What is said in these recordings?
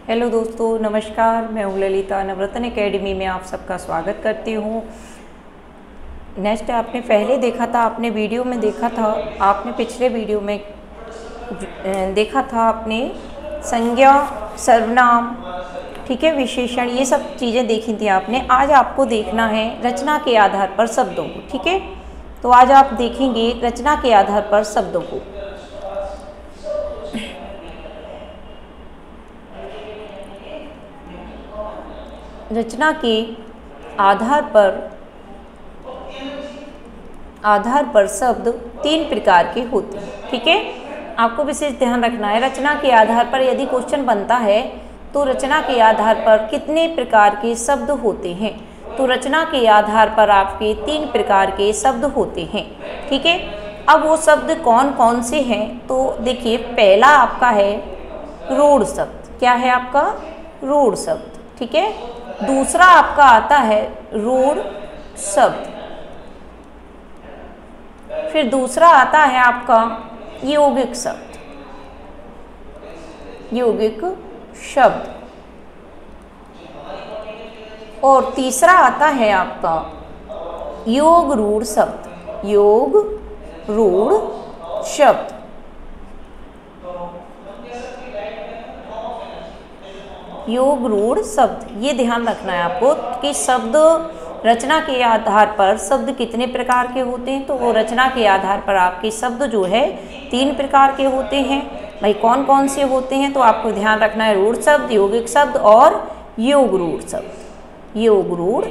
Hello दोस्तों, नमस्कार। मैं हूँ ललिता। नवरत्न एकेडमी में आप सबका स्वागत करती हूँ। नेक्स्ट आपने पहले देखा था, आपने वीडियो में देखा था, आपने पिछले वीडियो में देखा था आपने संज्ञा, सर्वनाम, ठीक है, विशेषण, ये सब चीज़ें देखी थी आपने। आज आपको देखना है रचना के आधार पर शब्दों को, ठीक है। तो आज आप देखेंगे रचना के आधार पर शब्दों को। रचना के आधार पर शब्द तीन प्रकार के होते हैं, ठीक है। आपको विशेष ध्यान रखना है, रचना के आधार पर यदि क्वेश्चन बनता है तो रचना के आधार पर कितने प्रकार के शब्द होते हैं। तो रचना के आधार पर आपके तीन प्रकार के शब्द होते हैं, ठीक है। अब वो शब्द कौन कौन से हैं, तो देखिए, पहला आपका है रूढ़ शब्द। क्या है आपका? रूढ़ शब्द, ठीक है। दूसरा आपका आता है रूढ़ शब्द। फिर दूसरा आता है आपका यौगिक शब्द, यौगिक शब्द। और तीसरा आता है आपका योग रूढ़ शब्द, योग रूढ़ शब्द। योग रूढ़ शब्द, ये ध्यान रखना है आपको कि शब्द रचना के आधार पर शब्द कितने प्रकार के होते हैं। तो वो रचना के आधार पर आपके शब्द जो है तीन प्रकार के होते हैं। भाई कौन कौन से होते हैं, तो आपको ध्यान रखना है रूढ़ शब्द, यौगिक शब्द और योग रूढ़ शब्द, योग रूढ़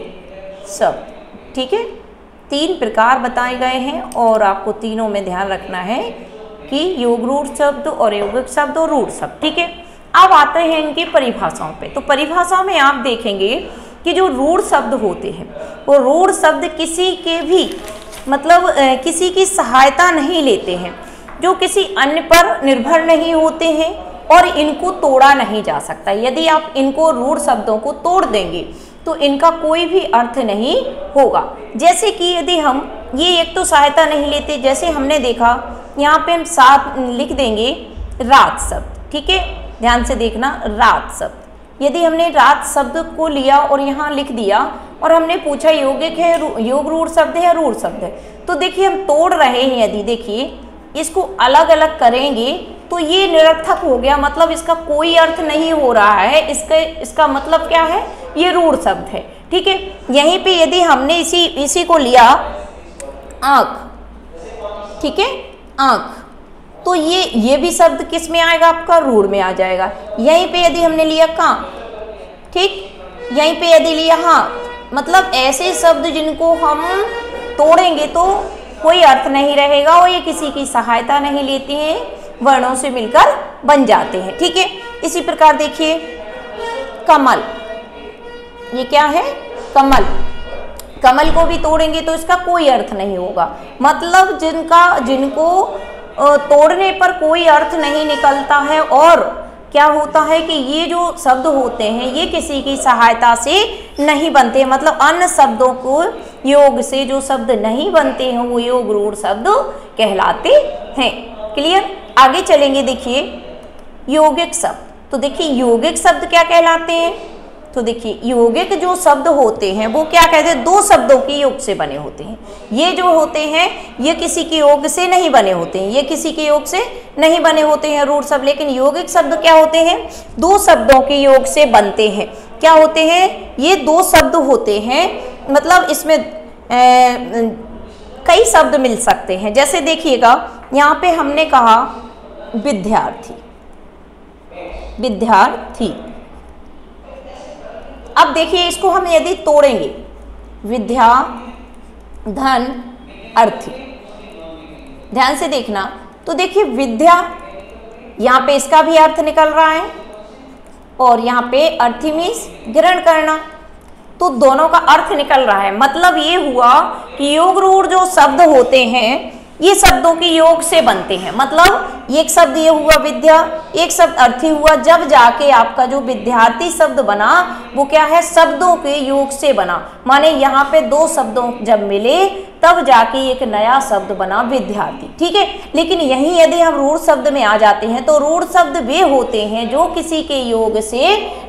शब्द, ठीक है। तीन प्रकार बताए गए हैं और आपको तीनों में ध्यान रखना है कि योग रूढ़ शब्द और यौगिक शब्द और रूढ़ शब्द, ठीक है। अब आते हैं इनकी परिभाषाओं पे। तो परिभाषा में आप देखेंगे कि जो रूढ़ शब्द होते हैं वो रूढ़ शब्द किसी के भी मतलब किसी की सहायता नहीं लेते हैं, जो किसी अन्य पर निर्भर नहीं होते हैं और इनको तोड़ा नहीं जा सकता। यदि आप इनको रूढ़ शब्दों को तोड़ देंगे तो इनका कोई भी अर्थ नहीं होगा। जैसे कि यदि हम ये एक तो सहायता नहीं लेते, जैसे हमने देखा यहाँ पे हम साथ लिख देंगे रात शब्द, ठीक है। ध्यान से देखना, रात शब्द। यदि हमने रात शब्द को लिया और यहाँ लिख दिया और हमने पूछा यौगिक है, योग रूढ़ शब्द है या रूढ़ शब्द है, तो देखिए हम तोड़ रहे हैं। यदि देखिए इसको अलग अलग करेंगे तो ये निरर्थक हो गया, मतलब इसका कोई अर्थ नहीं हो रहा है। इसका मतलब क्या है? ये रूढ़ शब्द है, ठीक है। यहीं पे यदि हमने इसी को लिया आँख, ठीक है, आँख, तो ये भी शब्द किस में आएगा? आपका रूढ़ में आ जाएगा। यहीं पे यदि हमने लिया कान, ठीक, यहीं पे यदि लिया हाथ, मतलब ऐसे शब्द जिनको हम तोड़ेंगे तो कोई अर्थ नहीं रहेगा और ये किसी की सहायता नहीं लेते हैं, वर्णों से मिलकर बन जाते हैं, ठीक है। इसी प्रकार देखिए कमल, ये क्या है? कमल। कमल को भी तोड़ेंगे तो इसका कोई अर्थ नहीं होगा, मतलब जिनको तोड़ने पर कोई अर्थ नहीं निकलता है। और क्या होता है कि ये जो शब्द होते हैं ये किसी की सहायता से नहीं बनते, मतलब अन्य शब्दों को योग से जो शब्द नहीं बनते हैं वो योग रूढ़ शब्द कहलाते हैं। क्लियर? आगे चलेंगे, देखिए यौगिक शब्द। तो देखिए यौगिक शब्द क्या कहलाते हैं, तो देखिए यौगिक जो शब्द होते हैं वो क्या कहते हैं? दो शब्दों के योग से बने होते हैं। ये जो होते हैं ये किसी के योग से नहीं बने होते हैं, ये किसी के योग से नहीं बने होते हैं रूढ़ शब्द। लेकिन यौगिक शब्द क्या होते हैं? दो शब्दों के योग से बनते हैं। क्या होते हैं? ये दो शब्द होते हैं, मतलब इसमें कई शब्द मिल सकते हैं। जैसे देखिएगा यहाँ पे हमने कहा विद्यार्थी, विद्यार्थी। अब देखिए इसको हम यदि तोड़ेंगे, विद्या, धन, अर्थी। ध्यान से देखना, तो देखिए विद्या, यहाँ पे इसका भी अर्थ निकल रहा है और यहाँ पे अर्थी मीन्स ग्रहण करना, तो दोनों का अर्थ निकल रहा है। मतलब ये हुआ कि योग रूढ़ जो शब्द होते हैं ये शब्दों के योग से बनते हैं। मतलब एक शब्द ये हुआ विद्या, एक शब्द अर्थी हुआ, जब जाके आपका जो विद्यार्थी शब्द बना वो क्या है? शब्दों के योग से बना। माने यहाँ पे दो शब्दों जब मिले तब जाके एक नया शब्द बना विद्यार्थी। ठीक है, लेकिन यहीं यदि हम रूढ़ शब्द में आ जाते हैं तो रूढ़ शब्द वे होते हैं जो किसी के योग से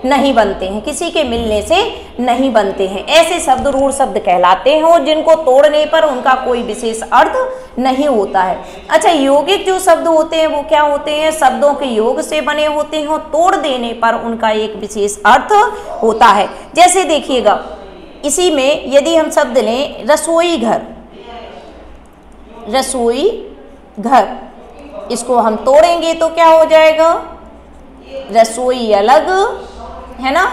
नहीं बनते हैं, किसी के मिलने से नहीं बनते हैं। ऐसे शब्द रूढ़ शब्द कहलाते हैं और जिनको तोड़ने पर उनका कोई विशेष अर्थ नहीं होता है। अच्छा, यौगिक जो शब्द होते हैं वो क्या होते हैं? शब्दों के योग से बने होते हैं और तोड़ देने पर उनका एक विशेष अर्थ होता है। जैसे देखिएगा, इसी में यदि हम शब्द लें रसोई घर, रसोई घर, इसको हम तोड़ेंगे तो क्या हो जाएगा? रसोई अलग है ना,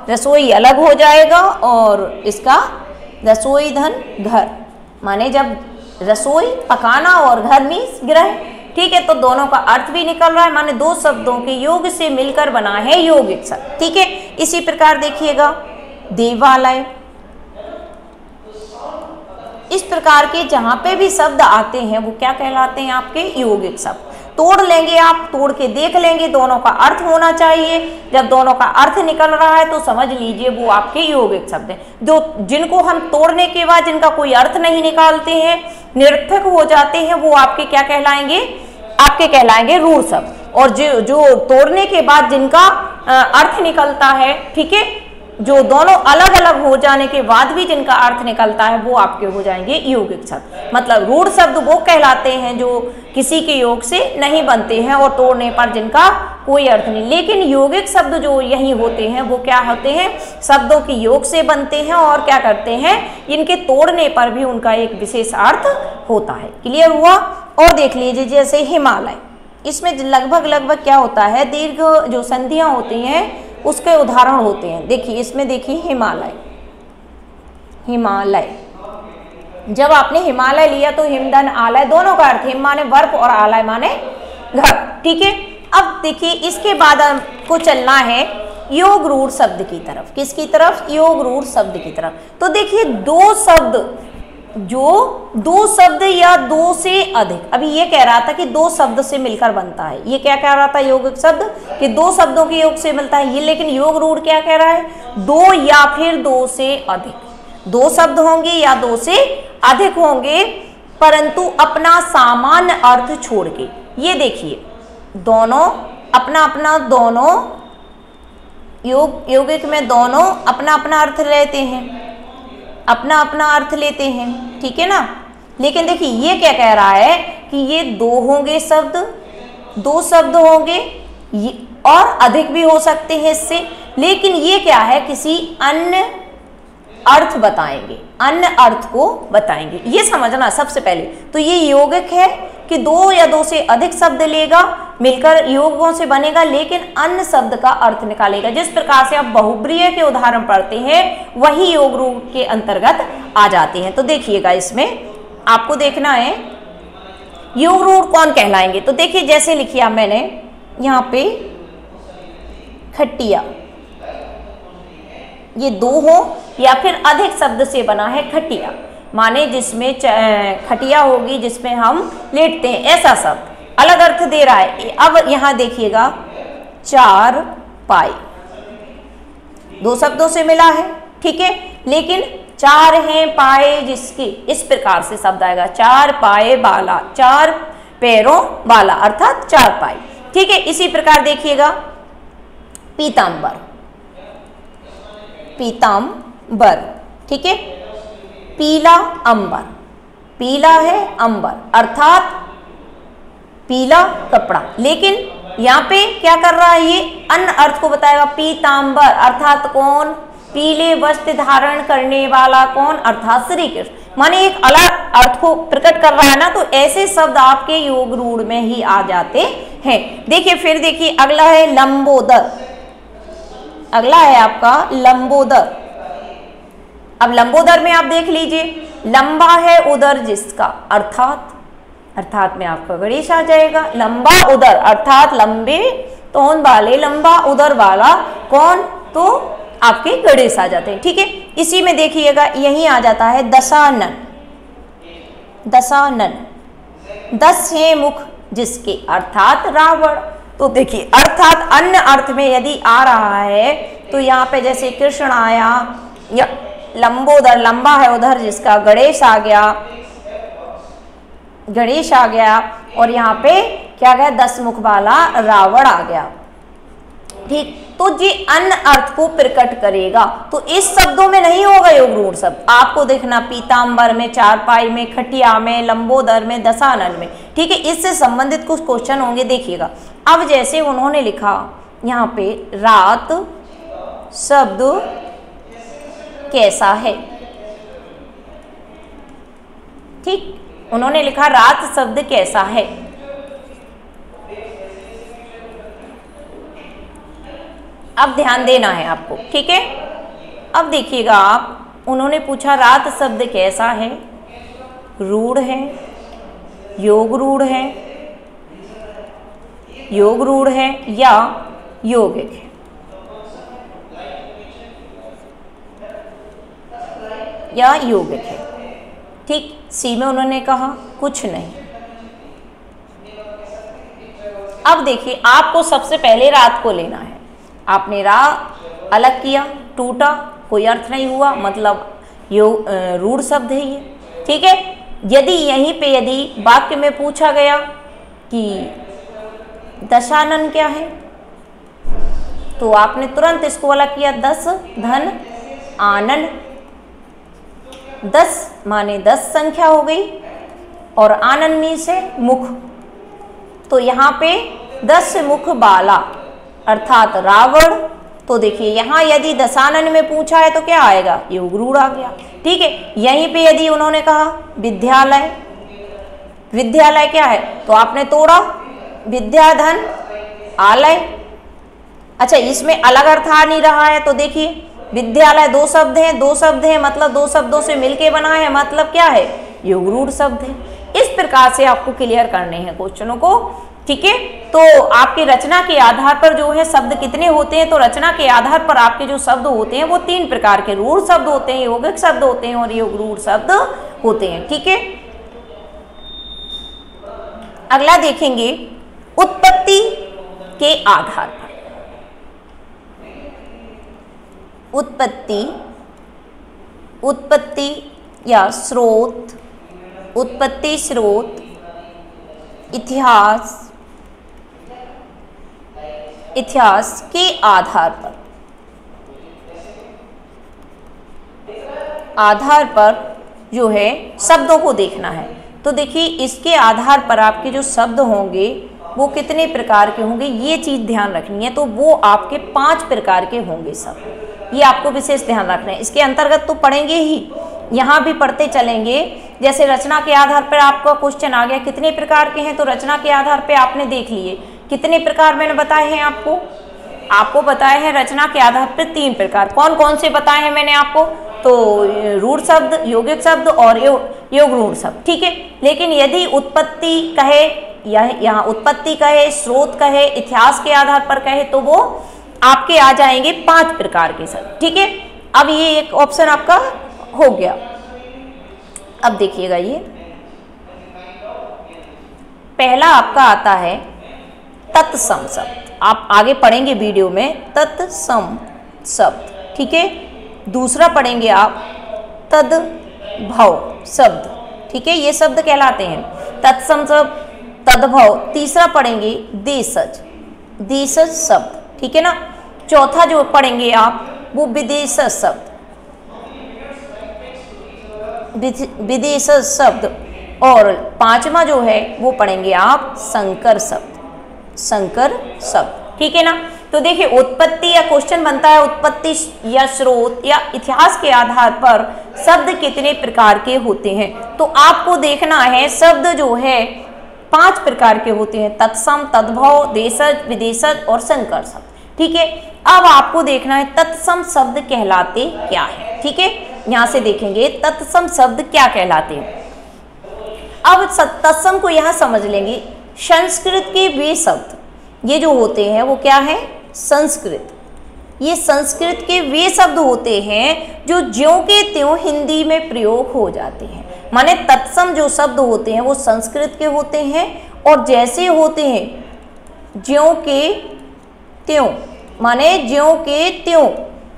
रसोई अलग हो जाएगा और इसका रसोई धन घर, माने जब रसोई पकाना और घर मीन्स गृह। ठीक है, तो दोनों का अर्थ भी निकल रहा है, माने दो शब्दों के योग से मिलकर बना है यौगिक शब्द। ठीक है, इसी प्रकार देखिएगा देवालय, इस प्रकार के जहां पे भी शब्द आते हैं वो क्या कहलाते हैं? आपके यौगिक शब्द। तोड़ लेंगे आप, तोड़ के देख लेंगे, दोनों का अर्थ होना चाहिए। जब दोनों का अर्थ निकल रहा है तो समझ लीजिए वो आपके यौगिक शब्द हैं। जो जिनको हम तोड़ने के बाद जिनका कोई अर्थ नहीं निकालते हैं, निरर्थक हो जाते हैं, वो आपके क्या कहलाएंगे? आपके कहलाएंगे रूढ़ शब्द। और जो तोड़ने के बाद जिनका अर्थ निकलता है, ठीक है, जो दोनों अलग अलग हो जाने के बाद भी जिनका अर्थ निकलता है वो आपके हो जाएंगे यौगिक शब्द। मतलब रूढ़ शब्द वो कहलाते हैं जो किसी के योग से नहीं बनते हैं और तोड़ने पर जिनका कोई अर्थ नहीं। लेकिन यौगिक शब्द जो यही होते हैं वो क्या होते हैं? शब्दों के योग से बनते हैं और क्या करते हैं? इनके तोड़ने पर भी उनका एक विशेष अर्थ होता है। क्लियर हुआ? और देख लीजिए जैसे हिमालय, इसमें लगभग क्या होता है? दीर्घ जो संधियां होती हैं उसके उदाहरण होते हैं। देखिए इसमें देखिए हिमालय, हिमालय, जब आपने हिमालय लिया तो हिमधन आलय दोनों का अर्थ, हिम माने बर्फ और आलय माने घर। ठीक है, अब देखिए इसके बाद आपको चलना है योग रूढ़ शब्द की तरफ। किसकी तरफ? योग रूढ़ शब्द की तरफ। तो देखिए दो शब्द, जो दो शब्द या दो से अधिक, अभी ये कह रहा था कि दो शब्द से मिलकर बनता है, ये क्या कह रहा था? यौगिक शब्द कि दो शब्दों के योग से मिलता है ये। लेकिन योग रूढ़ क्या कह रहा है? दो या फिर दो से अधिक, दो शब्द होंगे या दो से अधिक होंगे परंतु अपना सामान्य अर्थ छोड़ के। ये देखिए दोनों अपना अपना, दोनों यौगिक में दोनों अपना अपना अर्थ लेते हैं, अपना अपना अर्थ लेते हैं। ठीक है ना, लेकिन देखिए ये क्या कह रहा है कि ये दो होंगे शब्द, दो शब्द होंगे और अधिक भी हो सकते हैं इससे। लेकिन ये क्या है? किसी अन्य अर्थ बताएंगे, अन्य अर्थ को बताएंगे। ये समझना सबसे पहले। तो ये यौगिक है कि दो या दो से अधिक शब्द लेगा, मिलकर यौगिकों से बनेगा, लेकिन अन्य शब्द का अर्थ निकालेगा। जिस प्रकार से आप बहुब्रीय के उदाहरण पढ़ते हैं वही योग रूढ़ के अंतर्गत आ जाते हैं। तो देखिएगा इसमें आपको देखना है योग रूढ़ कौन कहलाएंगे। तो देखिए जैसे लिखिए मैंने यहाँ पे खटिया, ये दो हो या फिर अधिक शब्द से बना है खटिया, माने जिसमें खटिया होगी जिसमें हम लेटते हैं, ऐसा शब्द अलग अर्थ दे रहा है। अब यहां देखिएगा चार पाई, दो शब्दों से मिला है, ठीक है, लेकिन चार हैं पाए जिसके, इस प्रकार से शब्द आएगा चार पाए वाला, चार पैरों वाला अर्थात चार पाई। ठीक है, इसी प्रकार देखिएगा पीतांबर, पीतांबर, ठीक है, पीला अंबर, पीला है अंबर अर्थात पीला कपड़ा, लेकिन यहाँ पे क्या कर रहा है? ये अन्य अर्थ को बताएगा। पीतांबर अर्थात कौन? पीले वस्त्र धारण करने वाला कौन? अर्थात श्री कृष्ण, माने एक अलग अर्थ को प्रकट कर रहा है ना। तो ऐसे शब्द आपके योग रूढ़ में ही आ जाते हैं। देखिए फिर देखिए अगला है लंबोदर, अगला है आपका लंबोदर। अब लंबोदर में आप देख लीजिए लंबा है उदर जिसका, अर्थात में आपका गणेश आ जाएगा। लंबा उदर अर्थात लंबे तोन वाले, लंबा उदर वाला कौन? तो आपके गणेश आ जाते हैं। ठीक है, इसी में देखिएगा यही आ जाता है दशानन, दशानन, 10 है मुख जिसके अर्थात रावण। तो देखिए अर्थात अन्य अर्थ में यदि आ रहा है तो यहाँ पे जैसे कृष्ण आया, या लंबोदर लंबा है उधर जिसका, गणेश आ गया, गणेश आ गया और यहाँ पे क्या गया, 10 मुख वाला रावण आ गया। ठीक, तो ये अन्य अर्थ को प्रकट करेगा। तो इस शब्दों में नहीं होगा योग रूढ़ शब्द, आपको देखना पीताम्बर में, चारपाई में, खटिया में, लंबोदर में, दशानन में। ठीक है, इससे संबंधित कुछ क्वेश्चन होंगे, देखिएगा। अब जैसे उन्होंने लिखा यहाँ पे रात शब्द कैसा है, ठीक, उन्होंने लिखा रात शब्द कैसा है। अब ध्यान देना है आपको, ठीक है। अब देखिएगा आप, उन्होंने पूछा रात शब्द कैसा है, रूढ़ है, योग रूढ़ है, योग रूढ़ है या यौगिक है। या यौगिक है, ठीक। सी में उन्होंने कहा कुछ नहीं। अब देखिए, आपको सबसे पहले रात को लेना है। आपने रा अलग किया, टूटा, कोई अर्थ नहीं हुआ, मतलब रूढ़ शब्द है ये, ठीक है। यदि यहीं पे यदि वाक्य में पूछा गया कि दशानन क्या है, तो आपने तुरंत इसको अलग किया, 10 धन आनन। 10 माने 10 संख्या हो गई और आनन में से मुख, तो यहाँ पे 10 मुख बाला अर्थात रावण। तो देखिए यहाँ यदि दशानन में पूछा है तो क्या आएगा, योग रूढ़ आ गया, ठीक है। यहीं पे यदि उन्होंने कहा विद्यालय, विद्यालय क्या है, तो आपने तोड़ा, विद्याधन आलय। अच्छा, इसमें अलग अर्थ आ नहीं रहा है, तो देखिए विद्यालय 2 शब्द हैं, 2 शब्द हैं, मतलब 2 शब्दों से मिलके बना है, मतलब क्या है, योग रूढ़ शब्द है। इस प्रकार से आपको क्लियर करने हैं क्वेश्चनों को, ठीक है। तो आपके रचना के आधार पर जो है शब्द कितने होते हैं, तो रचना के आधार पर आपके जो शब्द होते हैं वो 3 प्रकार के, रूढ़ शब्द होते हैं, यौगिक शब्द होते हैं और योग रूढ़ शब्द होते हैं, ठीक है। अगला देखेंगे उत्पत्ति के आधार पर। उत्पत्ति या स्रोत, उत्पत्ति स्रोत, इतिहास के आधार पर जो है शब्दों को देखना है। तो देखिए इसके आधार पर आपके जो शब्द होंगे वो कितने प्रकार के होंगे, ये चीज़ ध्यान रखनी है। तो वो आपके 5 प्रकार के होंगे शब्द, ये आपको विशेष ध्यान रखना है। इसके अंतर्गत तो पढ़ेंगे ही, यहाँ भी पढ़ते चलेंगे। जैसे रचना के आधार पर आपका क्वेश्चन आ गया कितने प्रकार के हैं, तो रचना के आधार पे आपने देख लिए कितने प्रकार मैंने बताए हैं आपको बताए हैं रचना के आधार पर 3 प्रकार। कौन कौन से बताए हैं मैंने आपको, तो रूढ़ शब्द, यौगिक शब्द और योग रूढ़ शब्द, ठीक है। लेकिन यदि उत्पत्ति कहे या यहाँ उत्पत्ति कहे, स्रोत कहे, इतिहास के आधार पर कहे, तो वो आपके आ जाएंगे 5 प्रकार के शब्द, ठीक है। अब ये एक ऑप्शन आपका हो गया। अब देखिएगा, ये पहला आपका आता है तत्सम शब्द, आप आगे पढ़ेंगे वीडियो में तत्सम शब्द, ठीक है। दूसरा पढ़ेंगे आप तद्भव शब्द, ठीक है, ये शब्द कहलाते हैं तत्सम शब्द, तद्भव। तीसरा पढ़ेंगे देशज शब्द, ठीक है ना। चौथा जो पढ़ेंगे आप वो विदेशज शब्द, विदेशज शब्द। और 5वां जो है वो पढ़ेंगे आप संकर शब्द, ठीक है ना। तो देखिए उत्पत्ति या क्वेश्चन बनता है उत्पत्ति या स्रोत या इतिहास के आधार पर शब्द कितने प्रकार के होते हैं। तो आपको देखना है शब्द जो है 5 प्रकार के होते हैं, तत्सम, तद्भव, देशज, विदेशज और संकर शब्द, ठीक है। अब आपको देखना है तत्सम शब्द कहलाते क्या है, ठीक है। यहाँ से देखेंगे तत्सम शब्द क्या कहलाते हैं। अब तत्सम को यहाँ समझ लेंगे, संस्कृत के वे शब्द ये जो होते हैं वो क्या है, संस्कृत। ये संस्कृत के वे शब्द होते हैं जो ज्यों के त्यों हिंदी में प्रयोग हो जाते हैं। माने तत्सम जो शब्द होते हैं वो संस्कृत के होते हैं और जैसे होते हैं ज्यों के त्यों, माने ज्यों के त्यों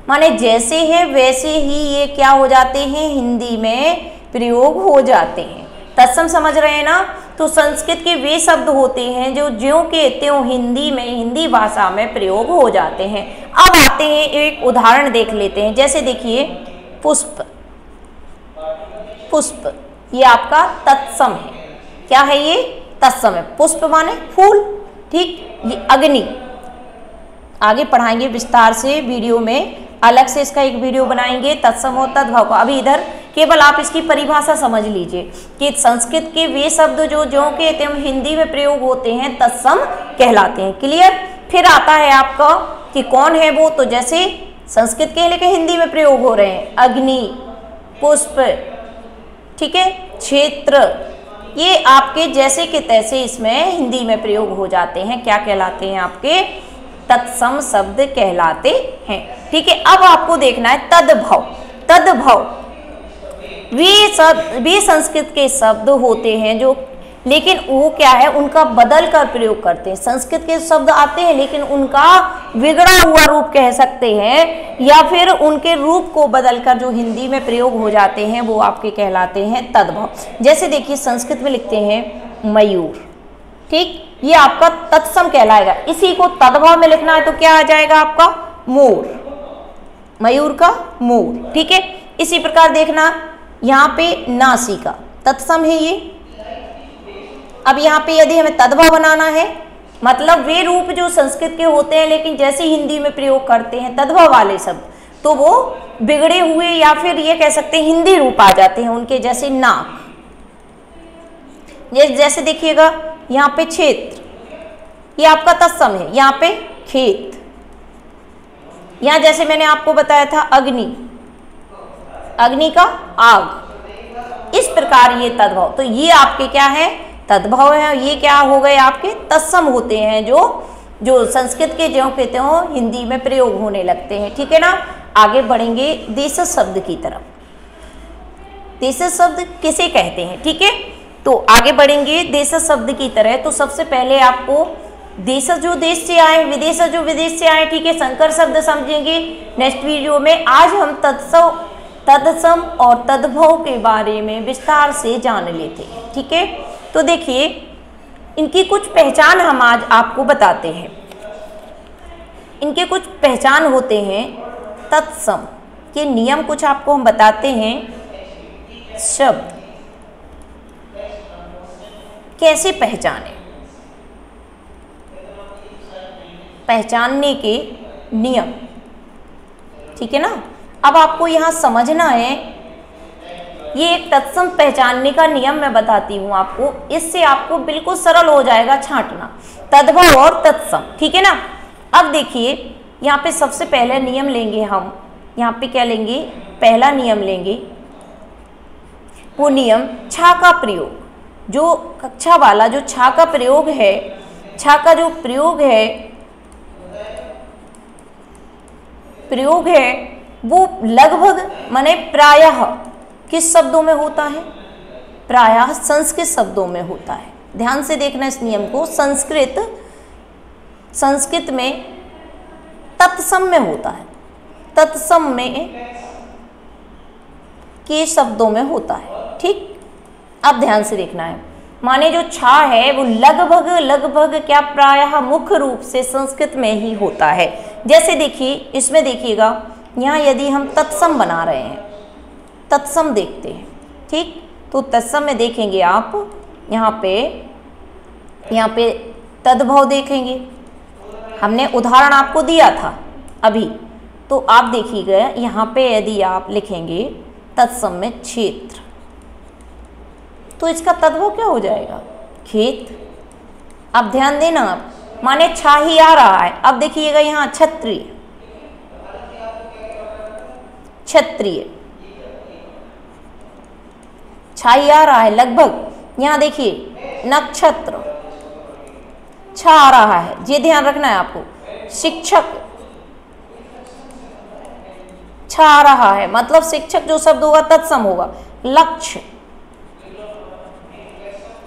माने जैसे है वैसे ही ये क्या हो जाते हैं, हिंदी में प्रयोग हो जाते हैं, तत्सम समझ रहे हैं ना। तो संस्कृत के वे शब्द होते हैं जो ज्यों के त्यों हिंदी में, हिंदी भाषा में प्रयोग हो जाते हैं। अब आते हैं, एक उदाहरण देख लेते हैं। जैसे देखिए पुष्प, पुष्प ये आपका तत्सम है। क्या है ये? तत्सम है। पुष्प माने फूल, ठीक। ये अग्नि, आगे पढ़ाएंगे विस्तार से वीडियो में, अलग से इसका एक वीडियो बनाएंगे तत्सम और तद्भव। अभी इधर केवल आप इसकी परिभाषा समझ लीजिए कि संस्कृत के वे शब्द जो ज्यों के त्यों हिंदी में प्रयोग होते हैं तत्सम कहलाते हैं। क्लियर? फिर आता है आपका कि कौन है वो, तो जैसे संस्कृत के लेके हिंदी में प्रयोग हो रहे हैं, अग्नि, पुष्प, ठीक है, क्षेत्र, ये आपके जैसे के तैसे इसमें हिंदी में प्रयोग हो जाते हैं। क्या कहलाते हैं? आपके तत्सम शब्द कहलाते हैं। ठीक है, अब आपको देखना है तद्भव। तद्भव वे संस्कृत के शब्द होते हैं जो, लेकिन वो क्या है, उनका बदल कर प्रयोग करते हैं। संस्कृत के शब्द आते हैं लेकिन उनका बिगड़ा हुआ रूप कह सकते हैं, या फिर उनके रूप को बदलकर जो हिंदी में प्रयोग हो जाते हैं वो आपके कहलाते हैं तद्भव। जैसे देखिए संस्कृत में लिखते हैं मयूर, ठीक, ये आपका तत्सम कहलाएगा। इसी को तद्भव में लिखना है तो क्या आ जाएगा आपका? मोर, मयूर का मोर, ठीक है। इसी प्रकार देखना यहाँ पे नासिका, तत्सम है ये। अब यहाँ पे यदि हमें तद्भव बनाना है, मतलब वे रूप जो संस्कृत के होते हैं लेकिन जैसे हिंदी में प्रयोग करते हैं तद्भव वाले शब्द, तो वो बिगड़े हुए या फिर ये कह सकते हैं हिंदी रूप आ जाते हैं उनके। जैसे नाक, जैसे देखिएगा यहाँ पे क्षेत्र, ये आपका तत्सम है। यहाँ पे खेत, यहाँ जैसे मैंने आपको बताया था अग्नि, अग्नि का आग। इस प्रकार ये तद्भव, तो ये आपके क्या है? तद्भव है। ये क्या हो गए? आपके तत्सम होते हैं जो संस्कृत के ज्यों के त्यों हिंदी में प्रयोग होने लगते हैं। ठीक है ना। आगे बढ़ेंगे देशज शब्द की तरफ। देशज शब्द किसे कहते हैं? ठीक है, तो आगे बढ़ेंगे देशज शब्द की तरह। तो सबसे पहले आपको देशज जो देश से आए, विदेशज जो विदेश से आए, ठीक है, संकर शब्द समझेंगे नेक्स्ट वीडियो में। आज हम तत्सम और तद्भव के बारे में विस्तार से जान लेते हैं। ठीक है, तो देखिए इनकी कुछ पहचान हम आज आपको बताते हैं। इनके कुछ पहचान होते हैं। तत्सम के नियम कुछ आपको हम बताते हैं। शब्द कैसे पहचाने, पहचानने के नियम, ठीक है ना। अब आपको यहाँ समझना है, ये एक तत्सम पहचानने का नियम मैं बताती हूँ आपको, इससे आपको बिल्कुल सरल हो जाएगा छांटना तद्भव और तत्सम। ठीक है ना। अब देखिए यहाँ पे सबसे पहले नियम लेंगे हम, यहाँ पे क्या लेंगे? पहला नियम लेंगे, वो नियम छा का प्रयोग। जो कक्षा वाला जो छा का प्रयोग है, छा का जो प्रयोग है वो लगभग माने प्रायः किस शब्दों में होता है? प्रायः संस्कृत शब्दों में होता है। ध्यान से देखना इस नियम को। संस्कृत में तत्सम में होता है, तत्सम में के शब्दों में होता है। ठीक, अब ध्यान से देखना है। माने जो छा है वो लगभग क्या प्रायः मुख्य रूप से संस्कृत में ही होता है। जैसे देखिए इसमें देखिएगा, यहाँ यदि हम तत्सम बना रहे हैं, तत्सम देखते हैं, ठीक, तो तत्सम में देखेंगे आप यहाँ पे तद्भव देखेंगे। हमने उदाहरण आपको दिया था अभी, तो आप देखिएगा यहाँ पे यदि आप लिखेंगे तत्सम में क्षेत्र, तो इसका तद्भव क्या हो जाएगा? खेत। अब ध्यान देना आप, माने छा ही आ रहा है। अब देखिएगा यहाँ क्षत्रिय, क्षत्रिय छाई आ रहा है लगभग। यहाँ देखिए नक्षत्र छा आ रहा है, ये ध्यान रखना है आपको। शिक्षक छा आ रहा है, मतलब शिक्षक जो शब्द होगा तत्सम होगा। लक्ष्य,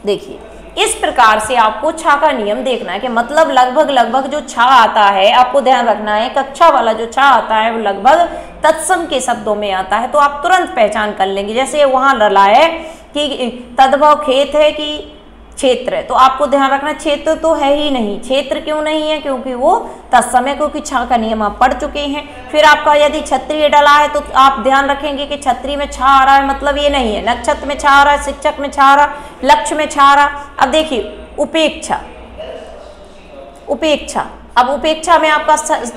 देखिए इस प्रकार से आपको छा का नियम देखना है कि मतलब लगभग जो छा आता है, आपको ध्यान रखना है कक्षा वाला जो छा आता है वो लगभग तत्सम के शब्दों में आता है। तो आप तुरंत पहचान कर लेंगे। जैसे वहां डला है कि तद्भव खेत है कि क्षेत्र है, तो आपको ध्यान रखना क्षेत्र तो है ही नहीं। क्षेत्र क्यों नहीं है? क्योंकि वो तत्समय, क्योंकि छा का नियम आप पढ़ चुके हैं। फिर आपका यदि क्षत्रिय डला है तो आप ध्यान रखेंगे कि क्षत्रिय में छा आ रहा है, मतलब ये नहीं है नक्षत्र में छा आ रहा है, शिक्षक में छा आ रहा, लक्ष्य में छा आ रहा। अब देखिए उपेक्षा, उपेक्षा, अब उपेक्षा में आपका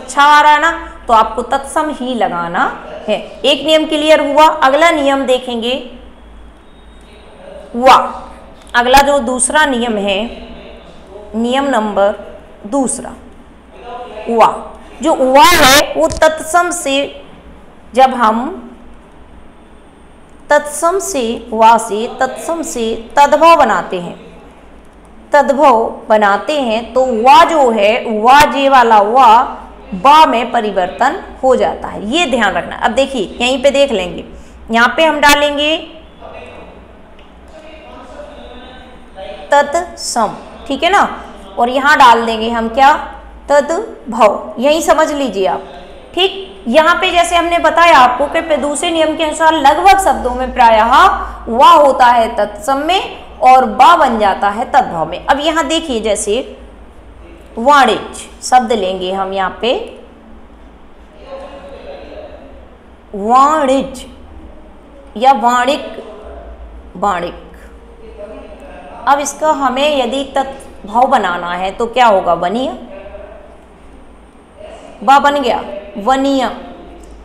छा आ रहा है ना, तो आपको तत्सम ही लगाना है। एक नियम क्लियर हुआ। अगला नियम देखेंगे वा। अगला जो दूसरा नियम है, नियम नंबर दूसरा वा। जो वा है वो तत्सम से, जब हम तत्सम से वा से तत्सम से तद्भव बनाते हैं, तद्भव बनाते हैं तो वा जो है वा जे वाला वा बा में परिवर्तन हो जाता है, ये ध्यान रखना। अब देखिए यहीं पे देख लेंगे, यहाँ पे हम डालेंगे तत्सम, ठीक है ना, और यहाँ डाल देंगे हम क्या? तद्भव। यही समझ लीजिए आप, ठीक। यहाँ पे जैसे हमने बताया आपको कि दूसरे नियम के अनुसार लगभग शब्दों में प्रायः वा होता है तत्सम में और बा बन जाता है तद्भव में। अब यहाँ देखिए जैसे वाणिज्य शब्द लेंगे हम यहाँ पे, वाणिज्य या वाणिक, वाणिक। अब इसका हमें यदि तद्भव बनाना है तो क्या होगा? वनीय, बा बन गया वनीय,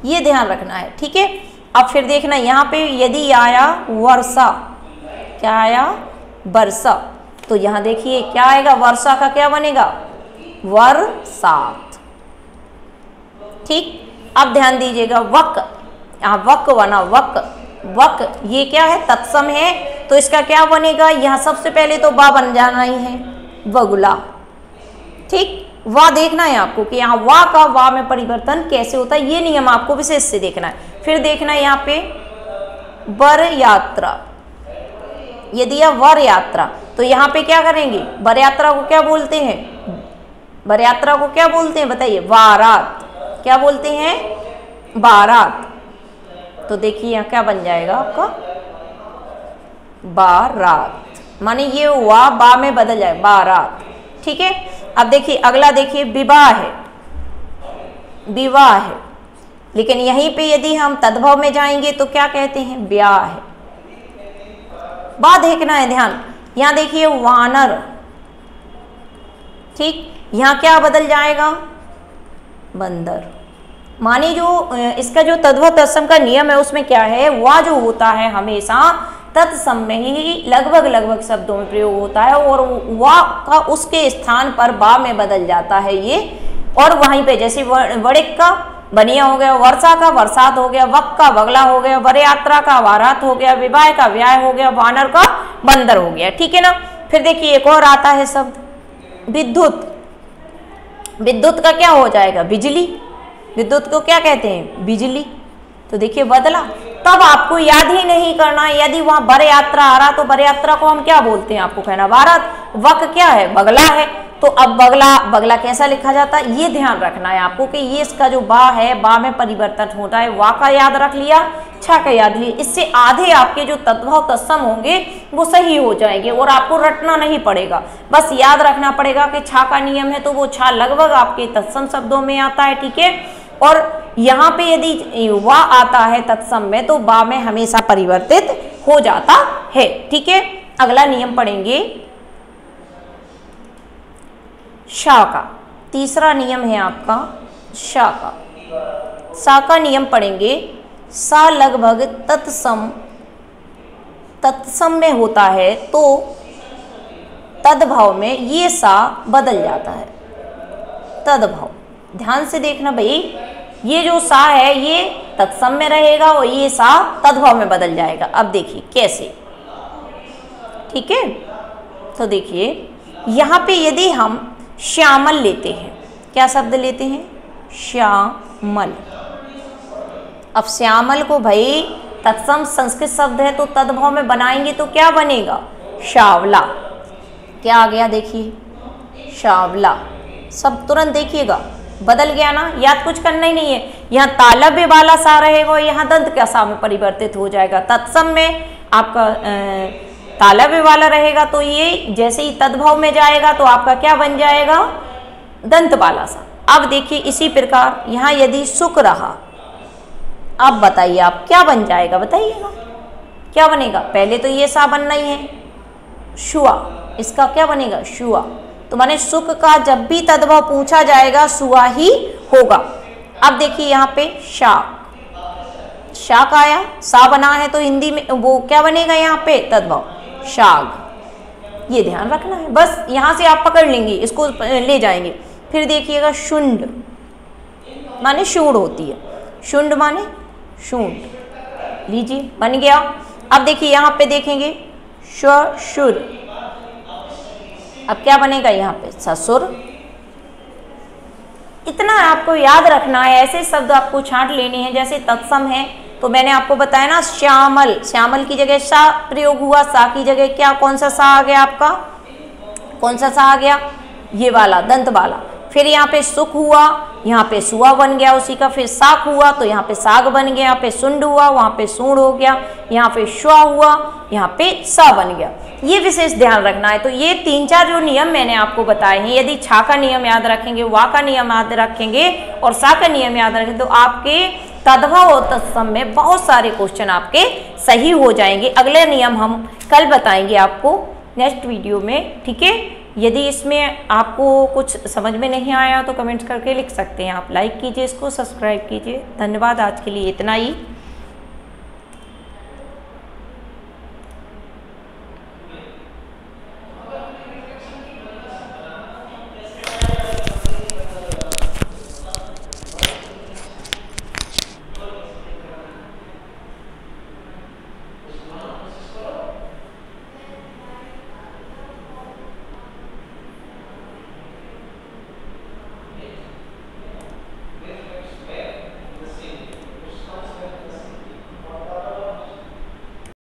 ये ध्यान रखना है, ठीक है। अब फिर देखना यहाँ पे यदि आया वर्षा, क्या आया? वर्षा, तो यहाँ देखिए क्या आएगा? वर्षा का क्या बनेगा? वर्षात, ठीक। अब ध्यान दीजिएगा वक, यहाँ वक बना, वक, वक ये क्या है? तत्सम है, तो इसका क्या बनेगा? यहाँ सबसे पहले तो बा बन जाना ही है, बगुला, ठीक। वा देखना है आपको कि यहाँ वा का वा में परिवर्तन कैसे होता है, ये नियम आपको विशेष से देखना है। फिर देखना है यहाँ पे वर यात्रा, यदि यह वर यात्रा, तो यहाँ पे क्या करेंगे? वर यात्रा को क्या बोलते हैं? वर यात्रा को क्या बोलते हैं बताइए? बारात। क्या बोलते हैं? बारात। तो देखिए यहाँ क्या बन जाएगा आपका? बारात, माने ये वा बा में बदल जाए, बारात, ठीक है। अब देखिए अगला, देखिए विवाह है, विवाह है, लेकिन यहीं पे यदि हम तद्भव में जाएंगे तो क्या कहते हैं? ब्याह है। बा देखना है ध्यान, यहाँ देखिए वानर, ठीक, यहाँ क्या बदल जाएगा? बंदर। माने जो इसका जो तद्भव तत्सम का नियम है उसमें क्या है? वा जो होता है हमेशा तत्सम में ही लगभग लगभग शब्दों में प्रयोग होता है, और वा का उसके स्थान पर बा में बदल जाता है ये। और वहीं पे जैसे वड़िक का बनिया हो गया, वर्षा का बरसात हो गया, वक का बगला हो गया, वर यात्रा का वारात हो गया, विवाह का व्याह हो गया, वानर का बंदर हो गया, ठीक है ना। फिर देखिए एक और आता है शब्द विद्युत। विद्युत का क्या हो जाएगा? बिजली। विद्युत को क्या कहते हैं? बिजली। तो देखिए बदला। तब आपको याद ही नहीं करना है, यदि वहां वर यात्रा आ रहा तो वर यात्रा को हम क्या बोलते हैं? आपको कहना बारात। वक क्या है? बगला है। तो अब बगला, बगला कैसा लिखा जाता है ये ध्यान रखना है आपको कि ये इसका जो बा है, बा में परिवर्तन होता है। वा का याद रख लिया, छा का याद लिया, इससे आधे आपके जो तद्भव तत्सम होंगे वो सही हो जाएंगे और आपको रटना नहीं पड़ेगा, बस याद रखना पड़ेगा कि छा का नियम है तो वो छा लगभग आपके तत्सम शब्दों में आता है, ठीक है। और यहाँ पे यदि वा आता है तत्सम में तो बा में हमेशा परिवर्तित हो जाता है, ठीक है। अगला नियम पढ़ेंगे शा का। तीसरा नियम है आपका शा का। सा का नियम पढ़ेंगे। सा लगभग तत्सम में होता है तो तद्भव में ये सा बदल जाता है। तद्भव ध्यान से देखना भाई, ये जो सा है ये तत्सम में रहेगा और ये सा तद्भव में बदल जाएगा। अब देखिए कैसे, ठीक है। तो देखिए यहाँ पे यदि हम श्यामल लेते हैं, क्या शब्द लेते हैं? श्यामल। अब श्यामल को भाई तत्सम संस्कृत शब्द है तो तद्भव में बनाएंगे तो क्या बनेगा? शावला। क्या आ गया देखिए? शावला। सब तुरंत देखिएगा बदल गया ना, याद कुछ करना ही नहीं है। यहाँ तालव्य वाला सा रहेगा और यहाँ दंत का सा में परिवर्तित हो जाएगा। तत्सम में आपका तालव्य वाला रहेगा तो ये जैसे ही तद्भव में जाएगा तो आपका क्या बन जाएगा, दंत वाला सा। अब देखिए इसी प्रकार यहाँ यदि सुक रहा, अब बताइए आप क्या बन जाएगा, बताइएगा क्या बनेगा। पहले तो ये सा बनना ही है, शुआ, इसका क्या बनेगा, शुआ। तो माने सुक का जब भी तद्भव पूछा जाएगा सुआ ही होगा। अब देखिए यहाँ पे शाक, शाक आया, सा बना है तो हिंदी में वो क्या बनेगा यहाँ पे, तद्भव, शाग। ये ध्यान रखना है, बस यहाँ से आप पकड़ लेंगे, इसको ले जाएंगे। फिर देखिएगा शुंड, माने शूंड होती है, शुंड माने शूंड, लीजिए बन गया। अब देखिए यहाँ पे देखेंगे शुर, अब क्या बनेगा यहाँ पे, ससुर। इतना आपको याद रखना है, ऐसे शब्द आपको छांट लेने हैं। जैसे तत्सम है तो मैंने आपको बताया ना, श्यामल, श्यामल की जगह सा प्रयोग हुआ, सा की जगह क्या, कौन सा सा आ गया आपका, कौन सा सा आ गया, ये वाला, दंत वाला। फिर यहाँ पे सुख हुआ, यहाँ पे सुआ बन गया उसी का। फिर साक हुआ तो यहाँ पे साग बन गया, यहाँ पे सुंड हुआ, वहाँ पे सूंड हो गया, यहाँ पे श्वा हुआ, यहाँ पे सा बन गया। ये विशेष ध्यान रखना है। तो ये 3-4 जो नियम मैंने आपको बताए हैं, यदि छा का नियम याद रखेंगे, वा का नियम याद रखेंगे और सा का नियम याद रखेंगे तो आपके तद्भव और तत्सम में बहुत सारे क्वेश्चन आपके सही हो जाएंगे। अगले नियम हम कल बताएंगे आपको नेक्स्ट वीडियो में, ठीक है। यदि इसमें आपको कुछ समझ में नहीं आया तो कमेंट्स करके लिख सकते हैं आप। लाइक कीजिए, इसको सब्सक्राइब कीजिए। धन्यवाद, आज के लिए इतना ही।